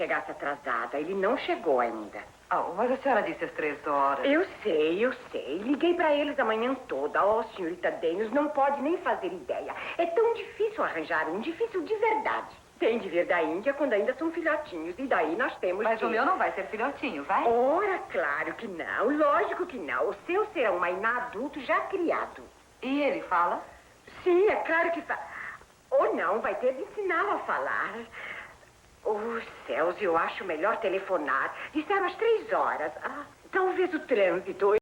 chegasse atrasada. Ele não chegou ainda. Oh, mas a senhora disse às 3 horas. Eu sei. Liguei pra eles a manhã toda. Oh, senhorita Daniels, não pode nem fazer ideia. É tão difícil arranjar um, difícil de verdade. Tem de vir da Índia quando ainda são filhotinhos. E daí nós temos Mas o meu não vai ser filhotinho, vai? Ora, claro que não. Lógico que não. O seu será um mainá adulto já criado. E ele fala? Sim, é claro que fala. Ou não, vai ter de ensiná-lo a falar. Oh, céus, eu acho melhor telefonar. Disseram às 3 horas. Ah, talvez o trânsito.